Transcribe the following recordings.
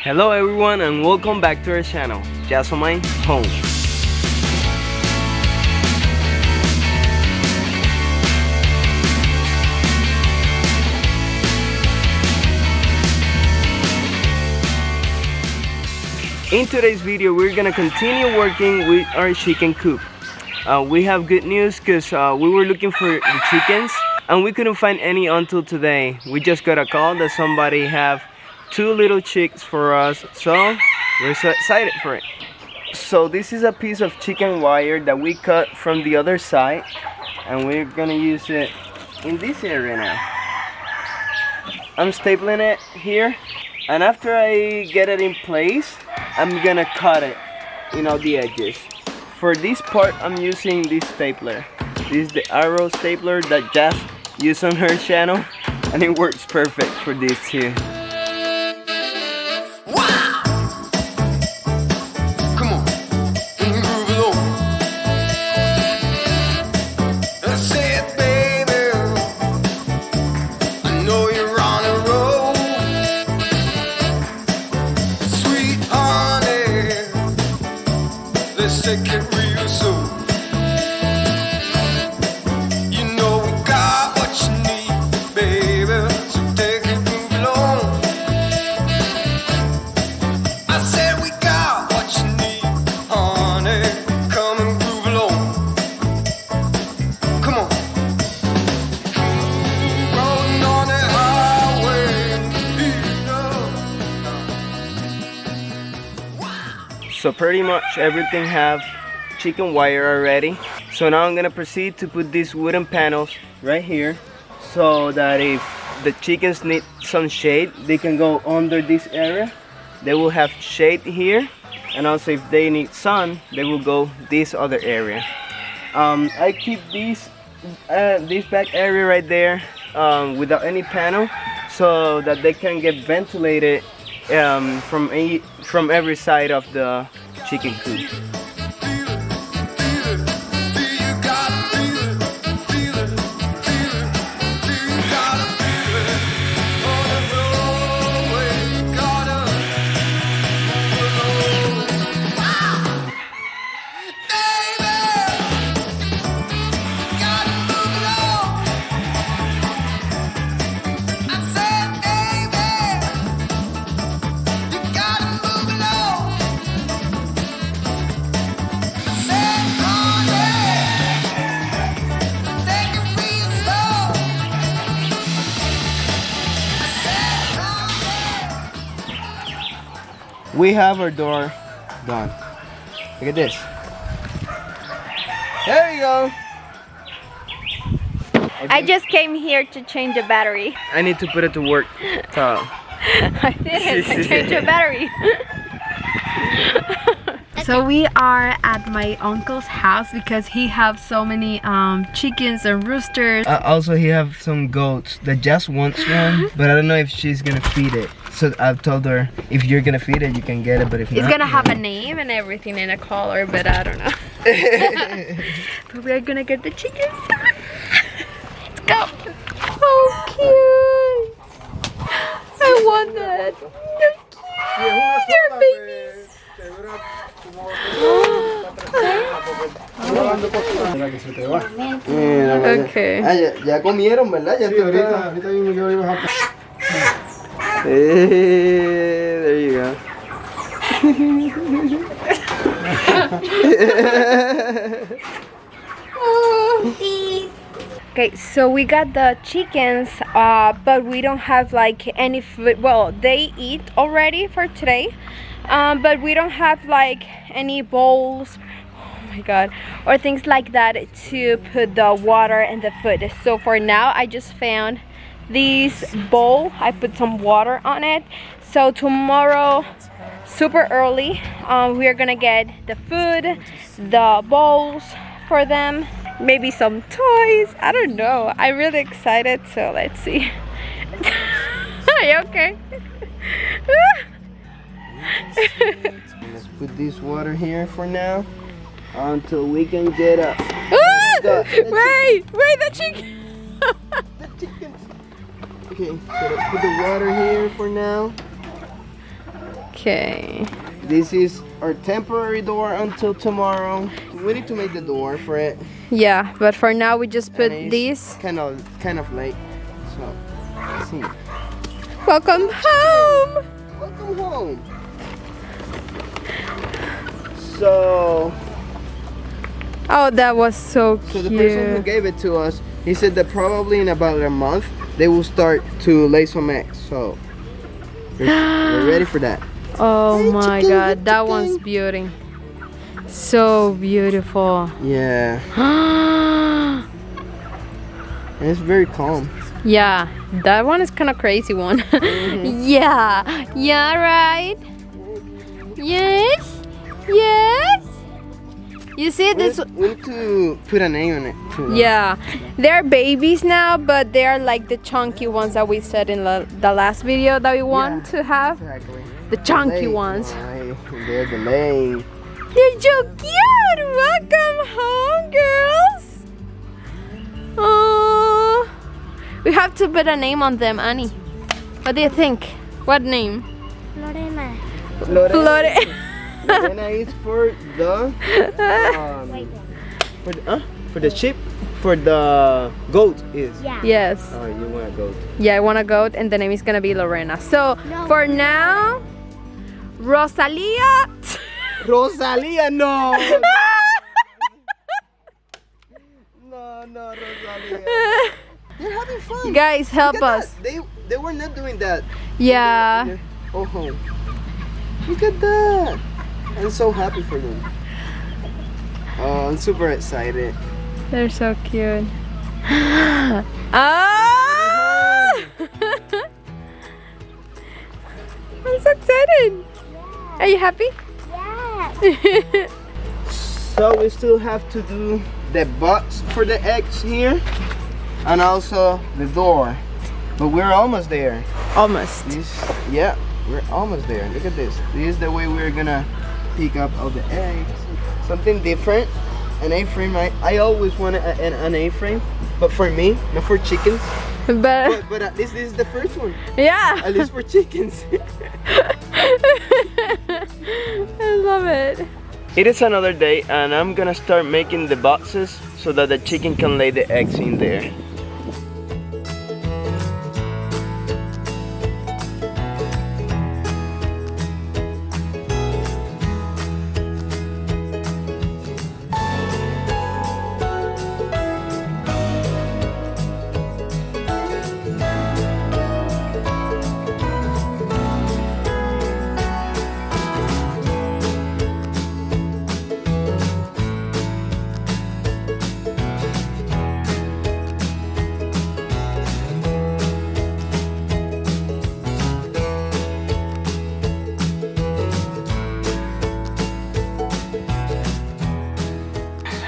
Hello everyone and welcome back to our channel, Jasmine Home. In today's video, we're gonna continue working with our chicken coop. We have good news because we were looking for the chickens and we couldn't find any until today. We just got a call that somebody have 2 little chicks for us, so we're so excited for it. So this is a piece of chicken wire that we cut from the other side and we're gonna use it in this area now. I'm stapling it here, and after I get it in place, I'm gonna cut it, the edges. For this part, I'm using this stapler. This is the arrow stapler that Jazz used on her channel, and it works perfect for this too. Take it real soon. You know we got what you need, baby. So take it, move along. I said we got what you need, honey. Come and groove along. Come on. Rolling on the highway. So pretty much everything have chicken wire already. So now I'm gonna proceed to put these wooden panels right here, so that if the chickens need some shade, they can go under this area. They will have shade here, and also if they need sun, they will go this other area. I keep this back area right there without any panel, so that they can get ventilated from every side of the chicken coop. We have our door done. Look at this. There you go. Okay. I just came here to change the battery. I need to put it to work. So. I did. I changed the battery. So we are at my uncle's house because he has so many chickens and roosters. Also, he have some goats that just wants one, but I don't know if she's gonna feed it. So I've told her, if you're gonna feed it, you can get it, but if not, it's gonna have a name and everything and a color, but I don't know. But we are gonna get the chickens. Let's go. Oh, cute. I want that. They're cute. They're babies. Okay. Ya comieron, ¿verdad? Ya ahorita mismo yo iba a... There you go. Okay, so we got the chickens, but we don't have like any food. Well, they eat already for today, but we don't have like any bowls, oh my god, or things like that to put the water and the food. So for now, I just found this bowl. I put some water on it. So tomorrow, super early, we are gonna get the food, the bowls for them, maybe some toys. I don't know. I'm really excited, so let's see. Are you okay? Let's put this water here for now until we can get up. Wait, the chicken. The chickens. Okay, so let's put the water here for now. Okay. This is our temporary door until tomorrow. We need to make the door for it. Yeah, but for now we just put And it's these. kind of late. So, let's see. Welcome home. Welcome home. So Oh, that was so the person who cute. gave it to us, he said that probably in about a month they will start to lay some eggs. So we're ready for that. Oh Hey, my chicken, god, hey, that chicken. one's beauty. So beautiful. Yeah, and it's very calm. Yeah, that one is kind of crazy one. Yeah, right. Yes, yes. You see this? We need to put a name on it too. Yeah, they're babies now, but they're like the chunky ones that we said in the last video that we want to have. Exactly. The chunky Late, ones. right? They're delaying. They're so cute. Welcome home, girls. Oh, we have to put a name on them, Annie. What do you think? What name? Lorena. Flore. Lorena is for the for the sheep, for the goat is. Yeah. Yes. Oh, you want a goat? Yeah, I want a goat, and the name is gonna be Lorena. So for now, Rosalia. Rosalia, no. No, Rosalia. They're having fun. Guys, help Look at us. that. They were not doing that. Yeah. Oh, look at that. I'm so happy for them. Oh, I'm super excited. They're so cute. Ah! I'm so excited. Are you happy? Yeah. So we still have to do the box for the eggs here, and also the door. But we're almost there. Almost. Yeah, we're almost there. Look at this. This is the way we're gonna pick up all the eggs. Something different. An A-frame. I always wanted an A-frame, but for me, not for chickens. But But at least this is the first one. yeah. At least for chickens. I love it. It is another day, and I'm gonna start making the boxes so that the chicken can lay the eggs in there.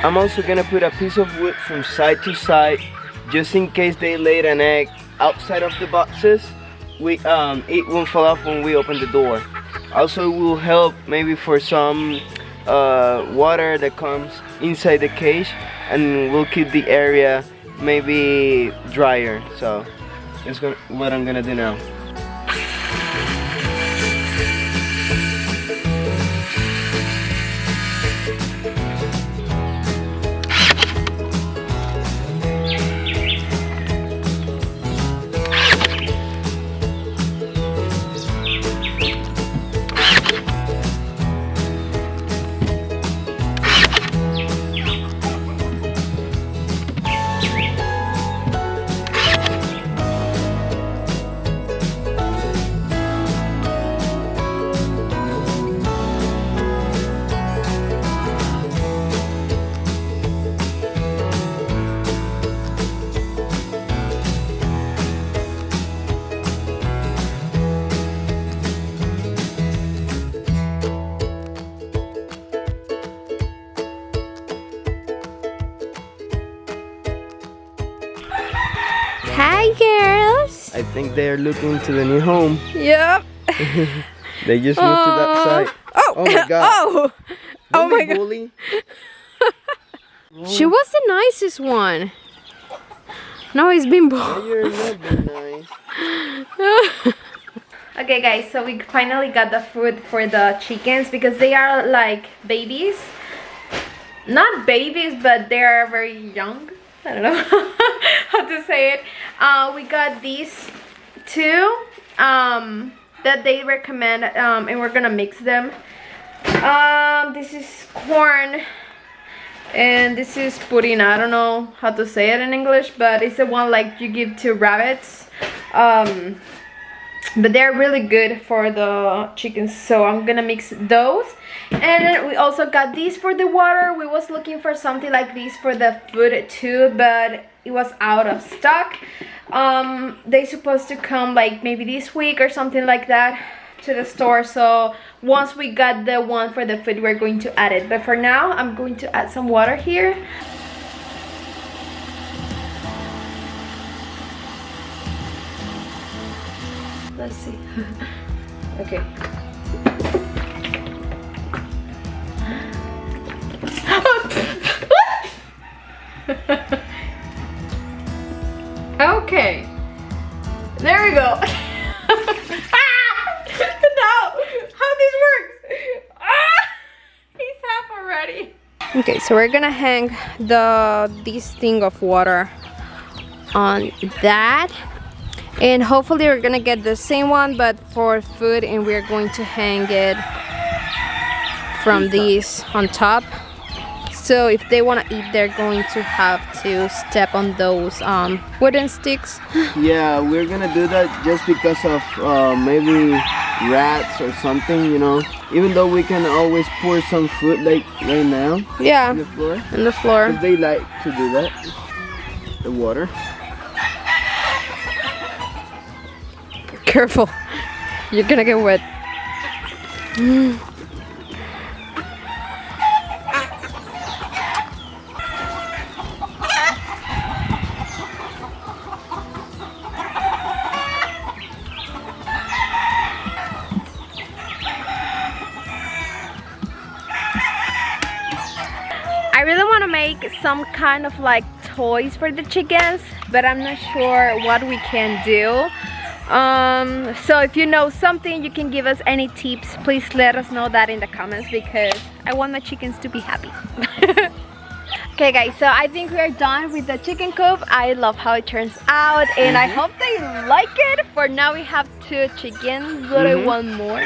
I'm also gonna put a piece of wood from side to side, just in case they laid an egg outside of the boxes. It won't fall off when we open the door. Also, it will help maybe for some water that comes inside the cage, and will keep the area maybe drier. So that's what I'm gonna do now. Hi, girls. I think they're looking to the new home. Yep. They just moved to that side. Oh. Oh my god. Oh. Oh Don't my be god. bully. She was the nicest one. No, it's been You're not being nice. Okay guys, so we finally got the food for the chickens because they are like babies. Not babies, but they are very young. I don't know how to say it. We got these two that they recommend, and we're gonna mix them. This is corn and this is pudding. I don't know how to say it in English, but it's the one like you give to rabbits. But they're really good for the chickens, so I'm gonna mix those. And then we also got these for the water. We was looking for something like these for the food too, but it was out of stock. They supposed to come like maybe this week or something like that to the store, so once we got the one for the food, we're going to add it. But for now, I'm going to add some water here. Let's see. Okay. Okay. There we go. Now, how this works? He's half already. Okay, so we're gonna hang this thing of water on that. And hopefully we're gonna get the same one but for food, and we're going to hang it from these on top. So if they want to eat, they're going to have to step on those wooden sticks. Yeah, we're gonna do that just because of maybe rats or something, you know. Even though we can always pour some food like right now. Yeah, on the floor. on the floor. If they like to do that. The water. Careful, you're gonna get wet. I really want to make some kind of like toys for the chickens, but I'm not sure what we can do. So if you know something, you can give us any tips. Please let us know that in the comments because I want my chickens to be happy. Okay guys, so I think we are done with the chicken coop. I love how it turns out, and I hope they like it. For now we have 2 chickens, but I want more.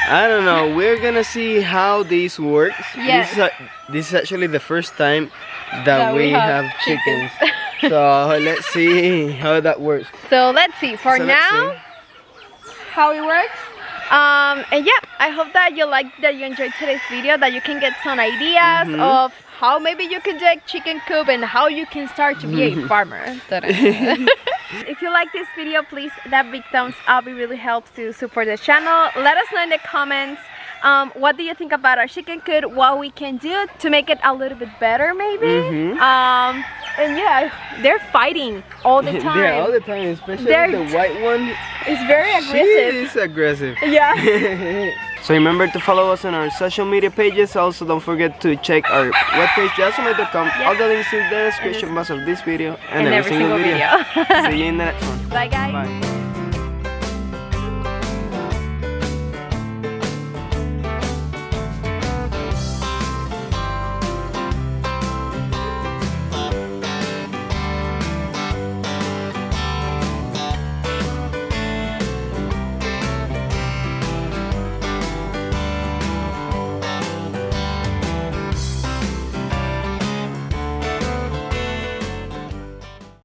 I don't know, we're gonna see how this works. Yes. This is actually the first time that we have chickens. So let's see how that works. So let's see. For now, how it works. And yeah, I hope that you enjoyed today's video, that you can get some ideas of how maybe you can do a chicken coop and how you can start to be a farmer. If you like this video, please that big thumbs up. It really helps to support the channel. Let us know in the comments what do you think about our chicken coop, what we can do to make it a little bit better maybe. And yeah, they're fighting all the time. Yeah, all the time, especially the white one. It's very aggressive. She is aggressive. Yeah. So remember to follow us on our social media pages. Also, don't forget to check our webpage, jasmine.com. All the links in the description box of this video and every single video. See you in the next one. Bye guys. Bye.